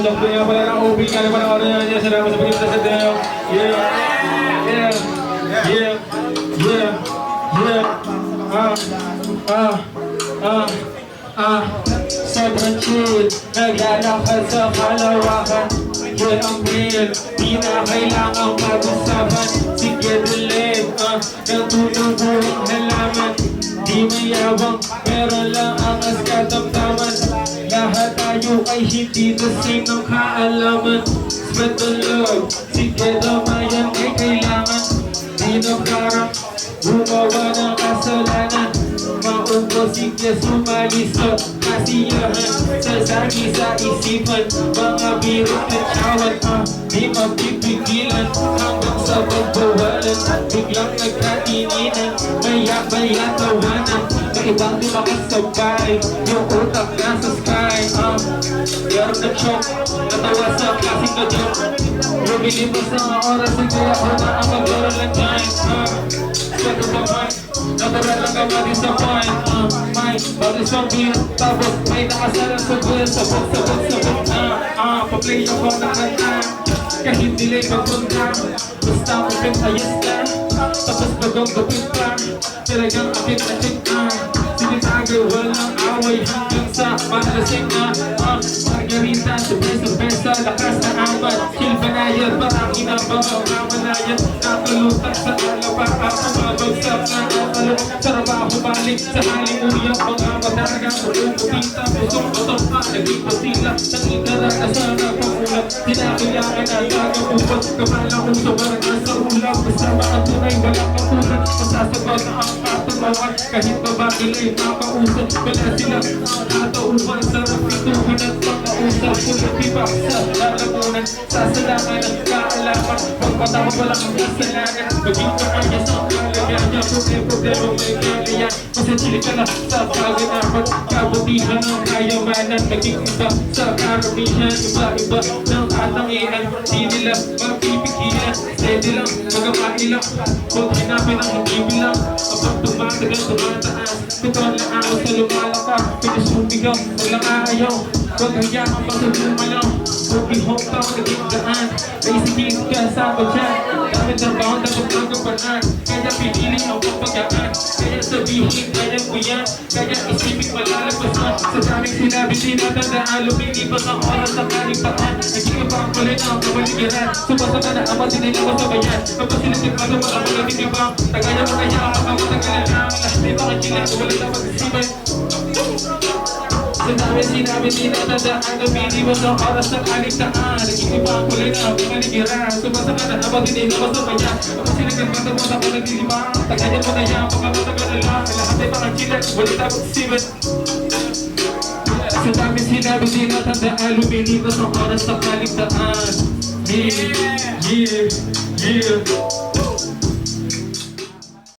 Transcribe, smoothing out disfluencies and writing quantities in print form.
Doktor nga pala ng OB, kaya pala ako na niya. Salamat sa pagkita sa tayo. Sobrang chill, naglalakad sa kalawakan. Yun ang real, di na kailangang mag-usapan. Sige dilim, natulog buong halaman. Di mayabang, pero lang ang katamtaman. Lahat tayo ay hindi the same ng kaalaman. Spread the love, sige damayan ay kailangan. Di na parang gumawa ng kasalanan. Maumpo sige sumali sa kasiyahan. Sasagi sa isipan, mga biro at awat. Di mapipigilan hanggang sa pagbawalan. Biglang nagkatininan, maya-maya tawanan. Ibang di makasabay, yung utak nasa sky. Meron na choke, natawa sa klaseng na joke. Lumilibas ang oras, sige ako na ang maglaro lang time. Set of the mind, natural lang ka ma-disappoint. Mind, bawis ang beat, tapos may nakasalan sa buwan. Sabot na, pa-play ako ng kanta. Kahit delay magpunta, basta magpin ayos na. Tapos bagong gupit pa, talagang akit na check na. Sinitagay walang away hanggang sa panlasing na. Margarita, sabay-sabay lakas na amat. Hilbanayad, parang inabang ang kamalayan. Nakalutang sa alapa at umabagsak na alam. Sa trabaho balik sa halimuyak, mga matagang pagpupita. Pusong-pusong naging pasila. Nangingara na sana pangulat. Sinakailangan na gagawupot. Kapala kong sobrang nasa ulam. Kasama ang tunay, walang kapunan. Masasagot na ang katumawan. Kahit babakilay makausap, wala silang katauhan. Sarap ituhan at pangkausap. Kung ba sa lalamunan, sasalangan ang kaalaman. Pagpatawag walang kasalanan. Maging kakanya sa kalagayan. Kung may problema may kalayan. Masasili ka lang sa kaganapan. Kabutihan ng kayamanan. Maging iba sa karamihan. Iba-iba ng katangian. Di nila mapipigilan. Steady lang, magkakailang. Huwag hinapin ang hindi bilang. Kapag tumatagal, tumataas. Tutuan lang ako sa lumalaka. Pinasumigaw, walang ayaw. Huwag hayaan pasubumalaw. Huwag ihongkaw, naging daan. Naisipin ka sa badyan. Dami trabaho, dapat magapanan. Kaya pinili ang papagaan. Kaya sabihin, kaya mo yan. Kaya isipin malalagpasan. Sa daming sinabi, tinatandaan. Lumilipas ang oras sa kalipaan. Naging iba ang kulay na ang kabaligiran. Sumasa ka na ama, sinilabas sa bayan. Kapag sinasin pa sa mga magaling ibang. Tagaya mo kaya ang matagalan lang. Lahat ay mga kilang, wala dapat isipan. Sa dami sinabi, tinatandaan. Lumilipas ang oras sa kaligtaan. Naging iba ang kulay na ang kabaligiran. Sumasa ka na ama, sinilabas sa bayan. Kapag sinasin pa sa mga magaling ibang. Tagaya mo kaya ang matagalan lang. Lahat ay mga kilang, wala dapat isipan. Sa dami sinabi, tinatandaan. Lumilipas ang oras sa kaligtaan. Yeah.